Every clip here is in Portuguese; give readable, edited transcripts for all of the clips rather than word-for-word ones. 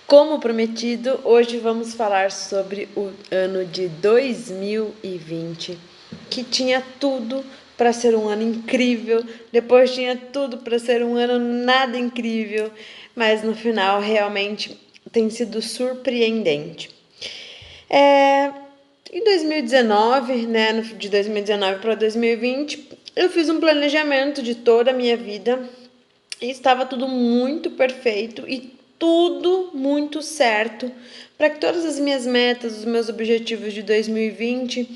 Como prometido, hoje vamos falar sobre o ano de 2020, que tinha tudo para ser um ano incrível, depois tinha tudo para ser um ano nada incrível, mas no final realmente tem sido surpreendente. Em 2019, né, de 2019 para 2020, eu fiz um planejamento de toda a minha vida e estava tudo muito perfeito e tudo muito certo para que todas as minhas metas, os meus objetivos de 2020,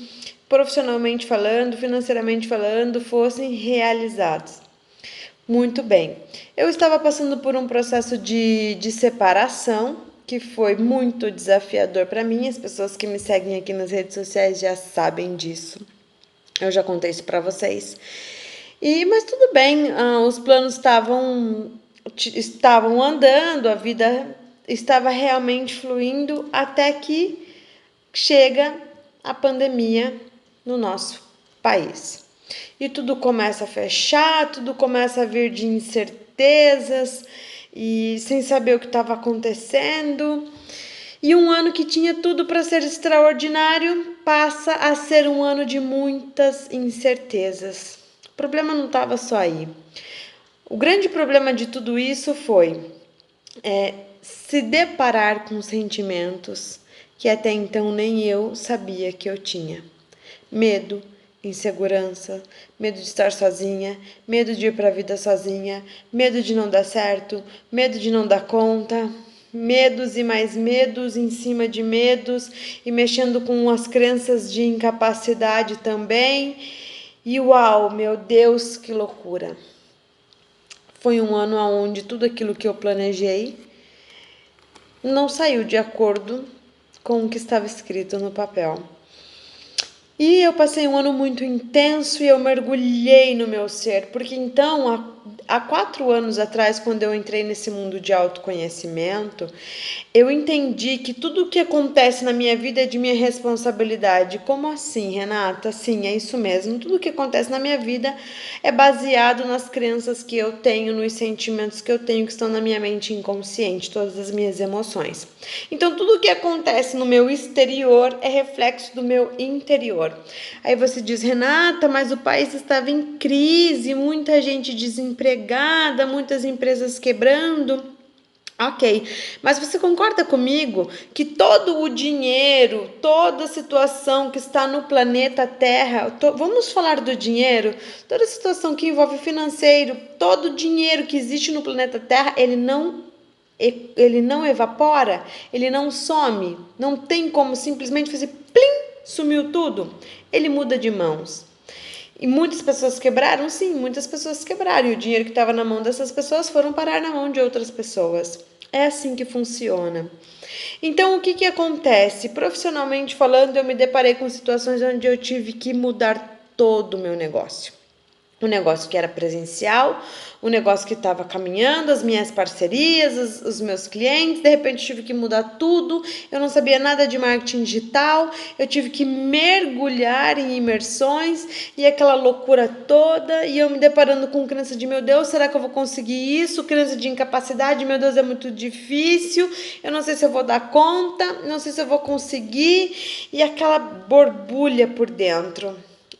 profissionalmente falando, financeiramente falando, fossem realizados. Muito bem. Eu estava passando por um processo de separação que foi muito desafiador para mim. As pessoas que me seguem aqui nas redes sociais já sabem disso. Eu já contei isso para vocês. Mas tudo bem, os planos estavam andando, a vida estava realmente fluindo até que chega a pandemia no nosso país. E tudo começa a fechar, tudo começa a vir de incertezas e sem saber o que estava acontecendo. E um ano que tinha tudo para ser extraordinário passa a ser um ano de muitas incertezas. O problema não estava só aí. O grande problema de tudo isso foi se deparar com sentimentos que até então nem eu sabia que eu tinha. Medo, insegurança, medo de estar sozinha, medo de ir para a vida sozinha, medo de não dar certo, medo de não dar conta, medos e mais medos em cima de medos e mexendo com as crenças de incapacidade também. E uau, meu Deus, que loucura! Foi um ano onde tudo aquilo que eu planejei não saiu de acordo com o que estava escrito no papel. E eu passei um ano muito intenso e eu mergulhei no meu ser, porque então, há 4 anos atrás, quando eu entrei nesse mundo de autoconhecimento, eu entendi que tudo o que acontece na minha vida é de minha responsabilidade. Como assim, Renata? Sim, é isso mesmo. Tudo o que acontece na minha vida é baseado nas crenças que eu tenho, nos sentimentos que eu tenho que estão na minha mente inconsciente, todas as minhas emoções. Então, tudo o que acontece no meu exterior é reflexo do meu interior. Aí você diz, Renata, mas o país estava em crise, muita gente desempregada, muitas empresas quebrando. Ok, mas você concorda comigo que todo o dinheiro, toda a situação que está no planeta Terra, vamos falar do dinheiro, toda a situação que envolve financeiro, todo o dinheiro que existe no planeta Terra, ele não evapora, ele não some, não tem como simplesmente fazer plim, sumiu tudo, ele muda de mãos. E muitas pessoas quebraram? Sim, muitas pessoas quebraram. E o dinheiro que estava na mão dessas pessoas foram parar na mão de outras pessoas. É assim que funciona. Então, o que acontece? Profissionalmente falando, eu me deparei com situações onde eu tive que mudar todo o meu negócio. Um negócio que era presencial, um negócio que estava caminhando, as minhas parcerias, os meus clientes, de repente tive que mudar tudo, eu não sabia nada de marketing digital, eu tive que mergulhar em imersões e aquela loucura toda, e eu me deparando com crença de, meu Deus, será que eu vou conseguir isso? Crença de incapacidade, meu Deus, é muito difícil, eu não sei se eu vou dar conta, não sei se eu vou conseguir, e aquela borbulha por dentro.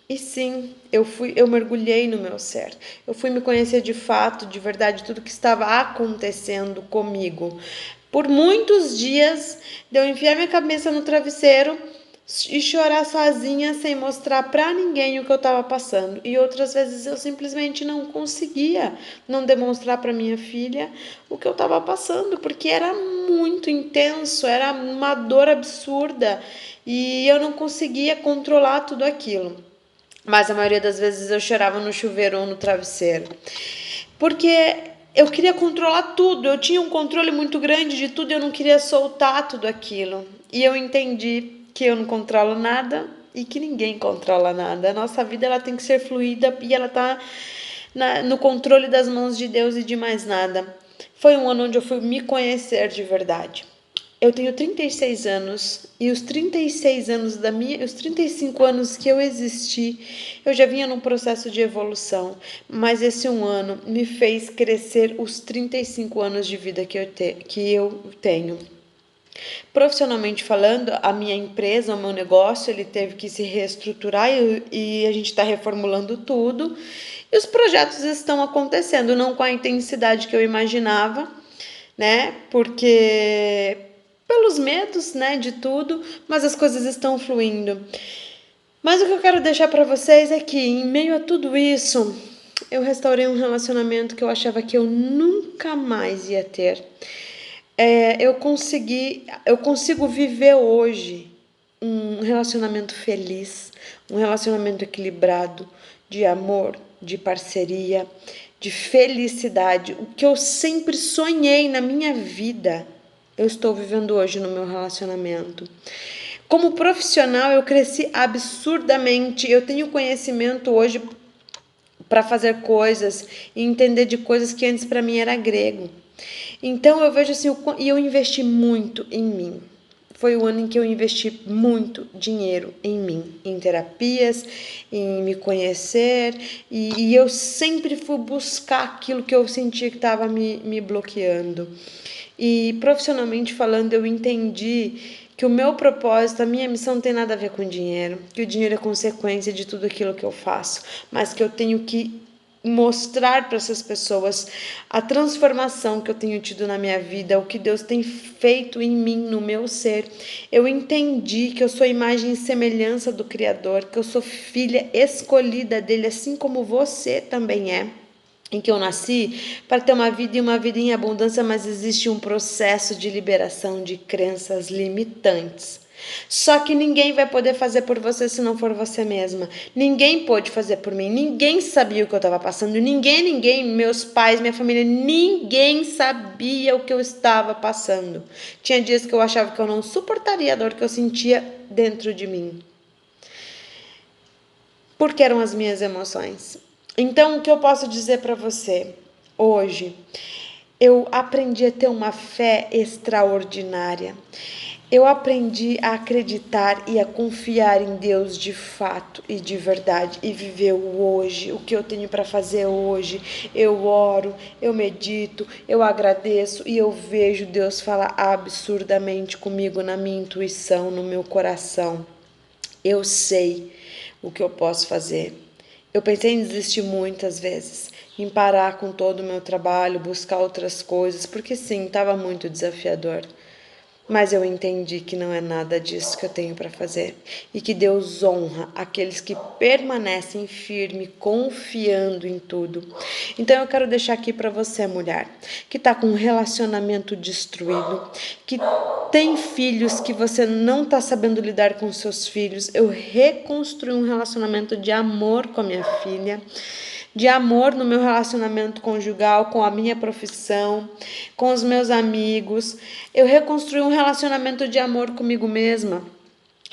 E sim, eu mergulhei no meu ser. Eu fui me conhecer de fato, de verdade, tudo que estava acontecendo comigo. Por muitos dias, eu enfiar minha cabeça no travesseiro e chorar sozinha sem mostrar para ninguém o que eu estava passando. E outras vezes eu simplesmente não conseguia não demonstrar para minha filha o que eu estava passando, porque era muito intenso, era uma dor absurda e eu não conseguia controlar tudo aquilo. Mas a maioria das vezes eu chorava no chuveiro ou no travesseiro. Porque eu queria controlar tudo, eu tinha um controle muito grande de tudo e eu não queria soltar tudo aquilo. E eu entendi que eu não controlo nada e que ninguém controla nada. A nossa vida ela tem que ser fluida e ela está no controle das mãos de Deus e de mais nada. Foi um ano onde eu fui me conhecer de verdade. Eu tenho 36 anos e os 36 anos os 35 anos que eu existi, eu já vinha num processo de evolução, mas esse um ano me fez crescer os 35 anos de vida que eu tenho. Profissionalmente falando, a minha empresa, o meu negócio, ele teve que se reestruturar e a gente está reformulando tudo. E os projetos estão acontecendo, não com a intensidade que eu imaginava, né? Porque pelos medos, né, de tudo, mas as coisas estão fluindo. Mas o que eu quero deixar para vocês é que, em meio a tudo isso, eu restaurei um relacionamento que eu achava que eu nunca mais ia ter. Eu consigo viver hoje um relacionamento feliz, um relacionamento equilibrado, de amor, de parceria, de felicidade. O que eu sempre sonhei na minha vida, eu estou vivendo hoje no meu relacionamento. Como profissional, eu cresci absurdamente. Eu tenho conhecimento hoje para fazer coisas e entender de coisas que antes para mim era grego. Então eu vejo assim, e eu investi muito em mim. Foi o ano em que eu investi muito dinheiro em mim, em terapias, em me conhecer, e eu sempre fui buscar aquilo que eu sentia que estava me bloqueando. E profissionalmente falando, eu entendi que o meu propósito, a minha missão não tem nada a ver com dinheiro, que o dinheiro é consequência de tudo aquilo que eu faço, mas que eu tenho que mostrar para essas pessoas a transformação que eu tenho tido na minha vida, o que Deus tem feito em mim, no meu ser. Eu entendi que eu sou imagem e semelhança do Criador, que eu sou filha escolhida dele, assim como você também é. Em que eu nasci para ter uma vida e uma vida em abundância, mas existe um processo de liberação de crenças limitantes. Só que ninguém vai poder fazer por você se não for você mesma. Ninguém pôde fazer por mim. Ninguém sabia o que eu estava passando. Ninguém, meus pais, minha família, ninguém sabia o que eu estava passando. Tinha dias que eu achava que eu não suportaria a dor que eu sentia dentro de mim. Porque eram as minhas emoções. Então, o que eu posso dizer para você hoje? Eu aprendi a ter uma fé extraordinária. Eu aprendi a acreditar e a confiar em Deus de fato e de verdade e viver o hoje, o que eu tenho para fazer hoje. Eu oro, eu medito, eu agradeço e eu vejo Deus falar absurdamente comigo na minha intuição, no meu coração. Eu sei o que eu posso fazer. Eu pensei em desistir muitas vezes, em parar com todo o meu trabalho, buscar outras coisas, porque sim, estava muito desafiador. Mas eu entendi que não é nada disso que eu tenho para fazer e que Deus honra aqueles que permanecem firme, confiando em tudo. Então eu quero deixar aqui para você, mulher, que está com um relacionamento destruído, que tem filhos que você não está sabendo lidar com seus filhos. Eu reconstruí um relacionamento de amor com a minha filha, de amor no meu relacionamento conjugal, com a minha profissão, com os meus amigos. Eu reconstruí um relacionamento de amor comigo mesma.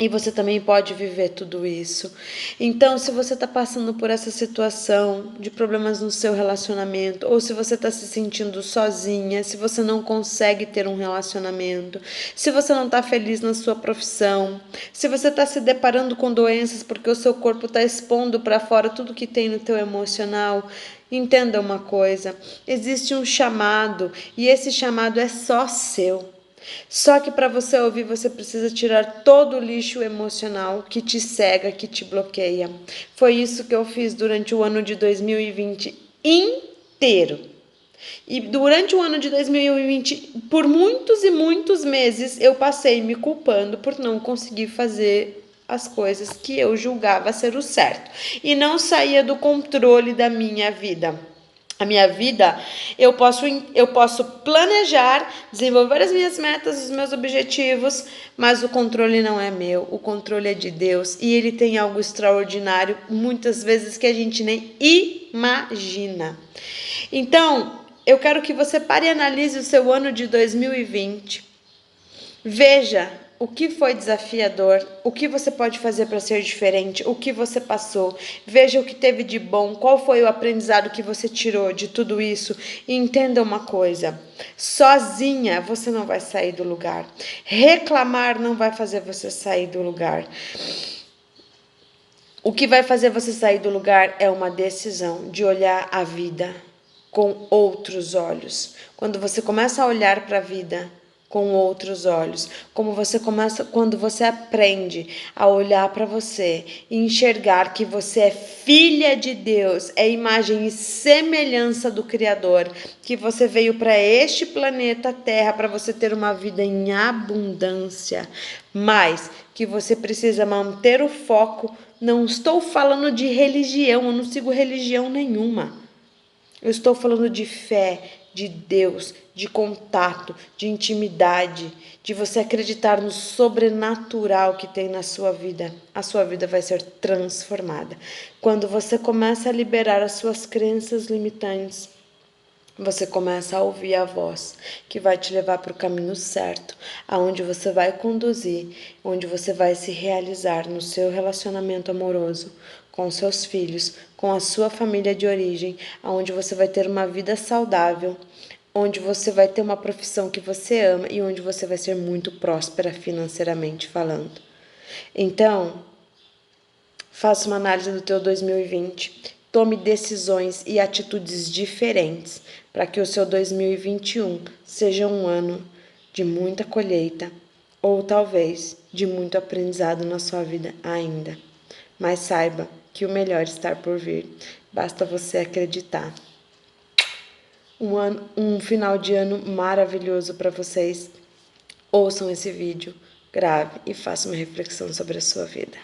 E você também pode viver tudo isso. Então, se você está passando por essa situação de problemas no seu relacionamento, ou se você está se sentindo sozinha, se você não consegue ter um relacionamento, se você não está feliz na sua profissão, se você está se deparando com doenças porque o seu corpo está expondo para fora tudo que tem no teu emocional, entenda uma coisa: existe um chamado e esse chamado é só seu. Só que para você ouvir, você precisa tirar todo o lixo emocional que te cega, que te bloqueia. Foi isso que eu fiz durante o ano de 2020 inteiro. E durante o ano de 2020, por muitos e muitos meses, eu passei me culpando por não conseguir fazer as coisas que eu julgava ser o certo. E não saía do controle da minha vida. A minha vida, eu posso planejar, desenvolver as minhas metas, os meus objetivos, mas o controle não é meu, o controle é de Deus e Ele tem algo extraordinário, muitas vezes que a gente nem imagina. Então, eu quero que você pare e analise o seu ano de 2020. Veja o que foi desafiador, o que você pode fazer para ser diferente, o que você passou. Veja o que teve de bom, qual foi o aprendizado que você tirou de tudo isso. E entenda uma coisa: sozinha você não vai sair do lugar. Reclamar não vai fazer você sair do lugar. O que vai fazer você sair do lugar é uma decisão de olhar a vida com outros olhos. Quando você começa a olhar para a vida com outros olhos, quando você aprende a olhar para você e enxergar que você é filha de Deus, é imagem e semelhança do Criador, que você veio para este planeta Terra para você ter uma vida em abundância, mas que você precisa manter o foco. Não estou falando de religião, eu não sigo religião nenhuma. Eu estou falando de fé, de Deus, de contato, de intimidade, de você acreditar no sobrenatural que tem na sua vida. A sua vida vai ser transformada. Quando você começa a liberar as suas crenças limitantes, você começa a ouvir a voz que vai te levar para o caminho certo, aonde você vai conduzir, onde você vai se realizar no seu relacionamento amoroso, com seus filhos, com a sua família de origem, aonde você vai ter uma vida saudável, onde você vai ter uma profissão que você ama e onde você vai ser muito próspera financeiramente falando. Então, faça uma análise do teu 2020. Tome decisões e atitudes diferentes para que o seu 2021 seja um ano de muita colheita ou talvez de muito aprendizado na sua vida ainda. Mas saiba que o melhor está por vir. Basta você acreditar. Um final de ano maravilhoso para vocês. Ouçam esse vídeo, grave e façam uma reflexão sobre a sua vida.